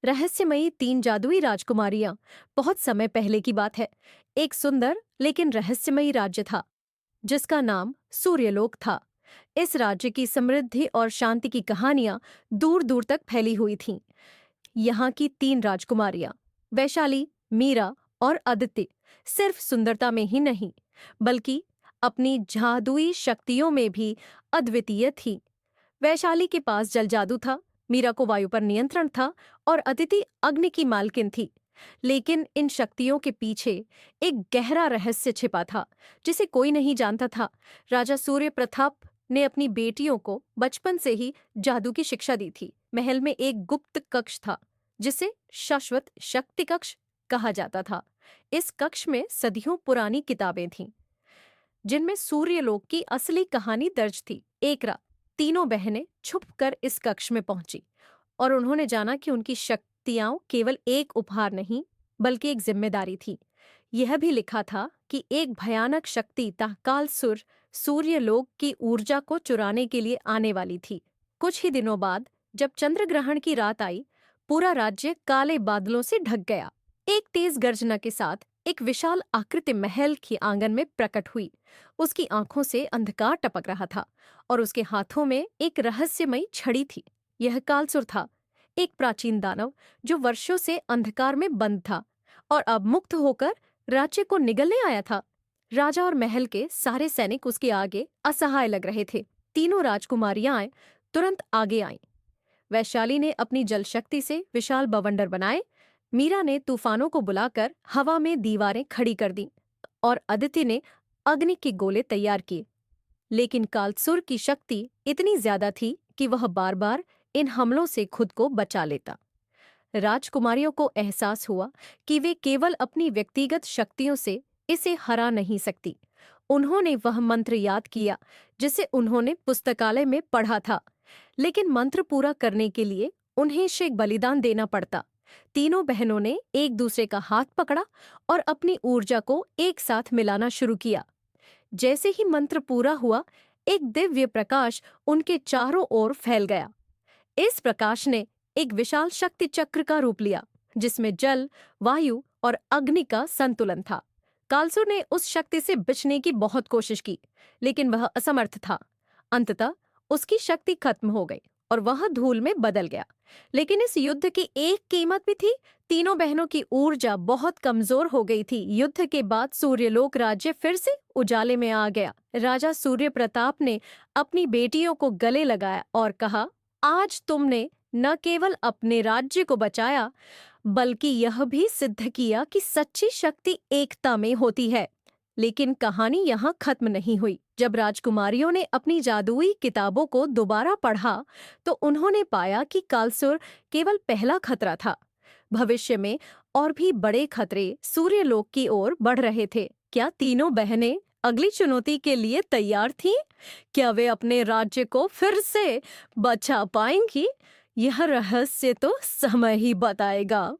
रहस्यमयी तीन जादुई राजकुमारियां। बहुत समय पहले की बात है। एक सुंदर लेकिन रहस्यमयी राज्य था जिसका नाम सूर्यलोक था। इस राज्य की समृद्धि और शांति की कहानियां दूर दूर तक फैली हुई थीं। यहाँ की तीन राजकुमारियां वैशाली, मीरा और अदिति सिर्फ सुंदरता में ही नहीं बल्कि अपनी जादुई शक्तियों में भी अद्वितीय थीं। वैशाली के पास जल जादू था, मीरा को वायु पर नियंत्रण था और अदिति अग्नि की मालकिन थी। लेकिन इन शक्तियों के पीछे एक गहरा रहस्य छिपा था जिसे कोई नहीं जानता था। राजा सूर्य प्रताप ने अपनी बेटियों को बचपन से ही जादू की शिक्षा दी थी। महल में एक गुप्त कक्ष था जिसे शाश्वत शक्ति कक्ष कहा जाता था। इस कक्ष में सदियों पुरानी किताबें थीं जिनमें सूर्यलोक की असली कहानी दर्ज थी। एक रात तीनों बहनें छुपकर इस कक्ष में पहुंची और उन्होंने जाना कि उनकी शक्तियां केवल एक उपहार नहीं बल्कि एक जिम्मेदारी थी। यह भी लिखा था कि एक भयानक शक्ति ताहकालसुर सूर्यलोक की ऊर्जा को चुराने के लिए आने वाली थी। कुछ ही दिनों बाद जब चंद्र ग्रहण की रात आई, पूरा राज्य काले बादलों से ढक गया। एक तेज गर्जना के साथ एक विशाल आकृति महल के आंगन में प्रकट हुई। उसकी आंखों से अंधकार टपक रहा था और उसके हाथों में एक रहस्यमयी छड़ी थी। यह कालसुर था, एक प्राचीन दानव जो वर्षों से अंधकार में बंद था और अब मुक्त होकर राज्य को निगलने आया था। राजा और महल के सारे सैनिक उसके आगे असहाय लग रहे थे। तीनों राजकुमारियां तुरंत आगे आईं। वैशाली ने अपनी जल शक्ति से विशाल बवंडर बनाए, मीरा ने तूफानों को बुलाकर हवा में दीवारें खड़ी कर दी और अदिति ने अग्नि के गोले तैयार किए। लेकिन कालसुर की शक्ति इतनी ज्यादा थी कि वह बार बार इन हमलों से खुद को बचा लेता। राजकुमारियों को एहसास हुआ कि वे केवल अपनी व्यक्तिगत शक्तियों से इसे हरा नहीं सकती। उन्होंने वह मंत्र याद किया जिसे उन्होंने पुस्तकालय में पढ़ा था, लेकिन मंत्र पूरा करने के लिए उन्हें शेष बलिदान देना पड़ता। तीनों बहनों ने एक दूसरे का हाथ पकड़ा और अपनी ऊर्जा को एक साथ मिलाना शुरू किया। जैसे ही मंत्र पूरा हुआ, एक दिव्य प्रकाश उनके चारों ओर फैल गया। इस प्रकाश ने एक विशाल शक्ति चक्र का रूप लिया जिसमें जल, वायु और अग्नि का संतुलन था। कालसुर ने उस शक्ति से बचने की बहुत कोशिश की, लेकिन वह असमर्थ था। अंततः उसकी शक्ति खत्म हो गई और वह धूल में बदल गया। लेकिन इस युद्ध की एक कीमत भी थी। तीनों बहनों की ऊर्जा बहुत कमजोर हो गई थी। युद्ध के बाद सूर्यलोक राज्य फिर से उजाले में आ गया। राजा सूर्य प्रताप ने अपनी बेटियों को गले लगाया और कहा, आज तुमने न केवल अपने राज्य को बचाया बल्कि यह भी सिद्ध किया कि सच्ची शक्ति एकता में होती है। लेकिन कहानी यहाँ खत्म नहीं हुई। जब राजकुमारियों ने अपनी जादुई किताबों को दोबारा पढ़ा तो उन्होंने पाया कि कालसुर केवल पहला खतरा था। भविष्य में और भी बड़े खतरे सूर्यलोक की ओर बढ़ रहे थे। क्या तीनों बहनें अगली चुनौती के लिए तैयार थीं? क्या वे अपने राज्य को फिर से बचा पाएंगी? यह रहस्य तो समय ही बताएगा।